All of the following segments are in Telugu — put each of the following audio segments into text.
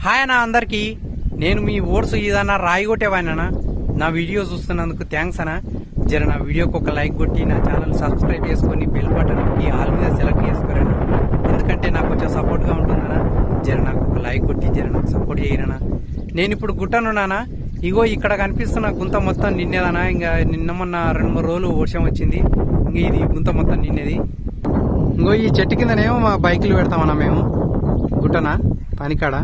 హాయ్ అన్న అందరికి. నేను మీ ఓట్స్ ఏదన్నా రాయి కొట్టేవాడినా. నా వీడియో చూస్తున్నందుకు థ్యాంక్స్ అన్న. జర నా వీడియోకి ఒక లైక్ కొట్టి నా ఛానల్ సబ్స్క్రైబ్ చేసుకొని బెల్ బటన్ ఆల్ మీద సెలెక్ట్ చేసుకోరన్నా. ఎందుకంటే నాకు కొంచెం సపోర్ట్గా ఉంటుందన్నా. జర నాకు ఒక లైక్ కొట్టి జర నాకు సపోర్ట్ చేయరన్నా. నేను ఇప్పుడు గుట్టనున్నానా. ఇగో ఇక్కడ కనిపిస్తున్న గుంత మొత్తం నిన్నేదనా. ఇంకా నిన్న మొన్న 2-3 రోజులు వర్షం వచ్చింది. ఇంకా ఇది గుంత మొత్తం నిన్నేది. ఇంకో ఈ చెట్టు కిందనేమో మా బైకులు పెడతామన్నా మేము. గుట్టనా పనికాడ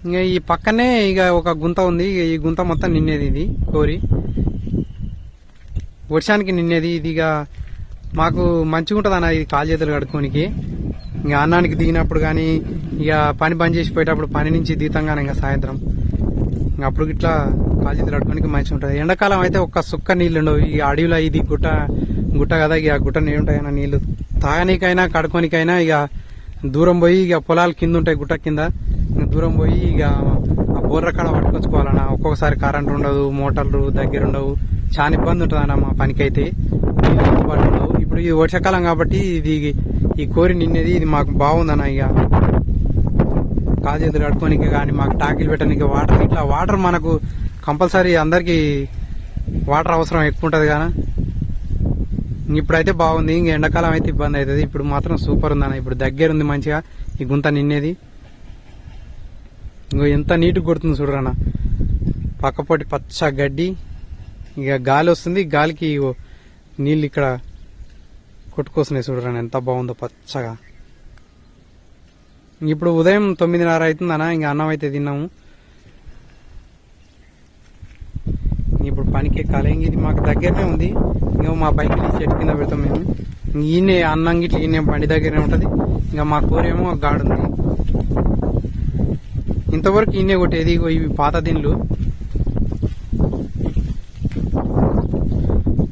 ఇంకా ఈ పక్కనే ఇక ఒక గుంత ఉంది. ఈ గుంత మొత్తం నిన్నేది. ఇది కోరి వర్షానికి నిన్నేది. ఇది ఇక మాకు మంచిగా ఉంటుంది అన్న. ఇది కాలు చేతులు కడుక్కోనికి. ఇంకా అన్నానికి దిగినప్పుడు కానీ ఇక పని బంద్ చేసి పోయేటప్పుడు పని నుంచి దిగుతాం ఇంకా సాయంత్రం ఇంకా అప్పుడు ఇట్లా కాలు చేతులు కడుక్కోనికి మంచిగా ఉంటుంది. ఎండాకాలం అయితే ఒక్క సుక్క నీళ్ళు ఉండవు. ఈ అడవిలో ఇది గుట్ట కదా. ఇక గుట్ట నీళ్ళు ఉంటాయన్న. నీళ్లు తాగనీకైనా కడుక్కోనికైనా ఇక దూరం పోయి ఇక పొలాలు కింద ఉంటాయి. గుట్ట కింద దూరం పోయి ఇక ఆ బోర్ర కాడ పట్టుకొచ్చుకోవాలన్నా. ఒక్కొక్కసారి కరెంట్ ఉండదు, మోటార్లు దగ్గర ఉండవు. చాలా ఇబ్బంది ఉంటుంది అన్న మా పనికైతే. అందుబాటులో ఉండవు. ఇప్పుడు ఇది వర్షాకాలం కాబట్టి ఇది ఈ కోరి నిన్నది. ఇది మాకు బాగుందన్న. ఇక కాజేతులు కట్టుకోనికి కానీ మాకు టాకీలు పెట్టడానికి వాటర్ ఇట్లా వాటర్ మనకు కంపల్సరీ అందరికి వాటర్ అవసరం ఎక్కువ ఉంటుంది కదా. ఇప్పుడైతే బాగుంది. ఇంక ఎండాకాలం అయితే ఇబ్బంది అవుతుంది. ఇప్పుడు మాత్రం సూపర్ ఉందన్న. ఇప్పుడు దగ్గర ఉంది మంచిగా ఈ గుంత నిన్నేది. ఇంకో ఎంత నీట్గా కొడుతుంది చూడరన్న. పక్కపోటి పచ్చ గడ్డి. ఇక గాలి వస్తుంది. గాలికి నీళ్ళు ఇక్కడ కొట్టుకొస్తున్నాయి చూడరన్న. ఎంత బాగుందో పచ్చగా. ఇప్పుడు ఉదయం 9:30 అవుతుందన్న. ఇంకా అన్నం అయితే తిన్నాము. ఇప్పుడు పనికి ఎక్కాలి. ఇంక ఇది మాకు దగ్గరనే ఉంది. ఇంకా మా బైక్ చెట్టు కింద పెడతాం మేము. ఈయనే అన్నం గిట్ల ఈయన బండి దగ్గరనే ఉంటది. ఇంకా మా కూరేమో గాడు ఉంది. ఇంతవరకు ఈయనే కొట్టేది. ఇవి పాత దిండ్లు.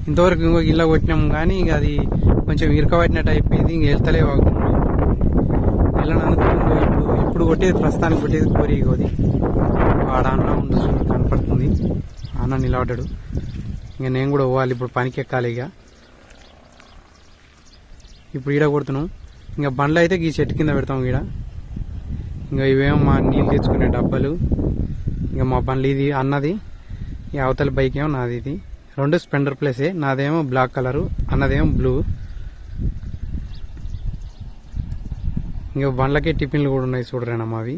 ఇంతవరకు ఇంకో ఇళ్ళ కొట్టినాము కానీ ఇక అది కొంచెం ఇరకబట్టినట్టు అయిపోయింది. ఇంక వెళ్తలే వెళ్ళనందుకు ఇప్పుడు కొట్టేది ప్రస్తుతానికి కొట్టేది కోరి. ఇగోది ఆడ అన్న ఉంది కనపడుతుంది. అన్న నిలబడ్డాడు. ఇంకా నేను కూడా పోవాలి. ఇప్పుడు పనికి ఎక్కాలి. ఇక ఇప్పుడు ఈడ కొడుతున్నాం. ఇంకా బండ్లు అయితే ఈ చెట్టు కింద పెడతాం ఈడ. ఇంకా ఇవేమో మా నీళ్ళు తెచ్చుకునే డబ్బాలు. ఇంకా మా బండ్లు ఇది అన్నది. ఈ అవతల బైక్ ఏమో నాది. ఇది 2 స్పెండర్ ప్లేసే. నాదేమో బ్లాక్ కలరు, అన్నదేమో బ్లూ. ఇంకా బండ్లకే టిఫిన్లు కూడా ఉన్నాయి చూడరేనా మావి.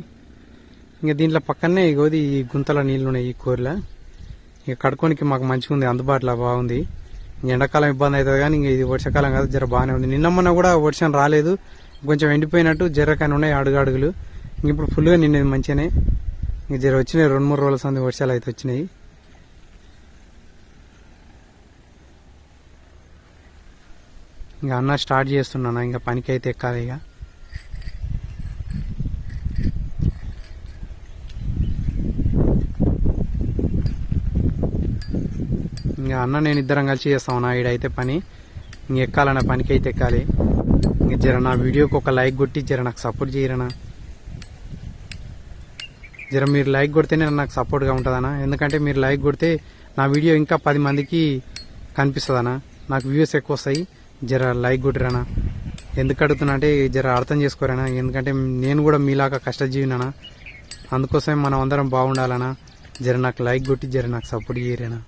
ఇంకా దీంట్లో పక్కనే ఇగోది ఈ గుంతల నీళ్లు ఉన్నాయి ఈ కూరలో. ఇక కడుక్కోనికి మాకు మంచిగా ఉంది. అందుబాటులో బాగుంది. ఎండాకాలం ఇబ్బంది అవుతుంది కానీ ఇంకా ఇది వర్షాకాలం కాదు. జర బాగానే ఉంది. నిన్న మొన్న కూడా వర్షం రాలేదు. కొంచెం ఎండిపోయినట్టు జర్రకాయలు ఉన్నాయి అడుగులు. ఇప్పుడు ఫుల్గా నిన్నది మంచిగానే. ఇంక జర వచ్చినాయి 2-3 రోజుల సంది వర్షాలు అయితే వచ్చినాయి. ఇంకా అన్న స్టార్ట్ చేస్తున్నాను. ఇంకా పనికి అయితే ఎక్కాలి. ఇక ఇంకా అన్న నేను ఇద్దరం కలిసి చేస్తామన్నా ఈడైతే పని. ఇంక ఎక్కాలన్న పనికి అయితే ఎక్కాలి. ఇంక జర నా వీడియోకి ఒక లైక్ కొట్టి జర నాకు సపోర్ట్ చేయరన్నా. జర మీరు లైక్ కొడితేనే నాకు సపోర్ట్గా ఉంటుందన్నా. ఎందుకంటే మీరు లైక్ కొడితే నా వీడియో ఇంకా 10 మందికి కనిపిస్తుందన్నా. నాకు వ్యూస్ ఎక్కువ వస్తాయి. జర లైక్ కొట్టిరన్నా. ఎందుకు అడుగుతున్నా అంటే జర అర్థం చేసుకోరన్నా. ఎందుకంటే నేను కూడా మీలాగా కష్టజీవినా. అందుకోసమే మనం అందరం బాగుండాలన్నా. జర నాకు లైక్ కొట్టి జర నాకు సపోర్ట్ చేయరేనా.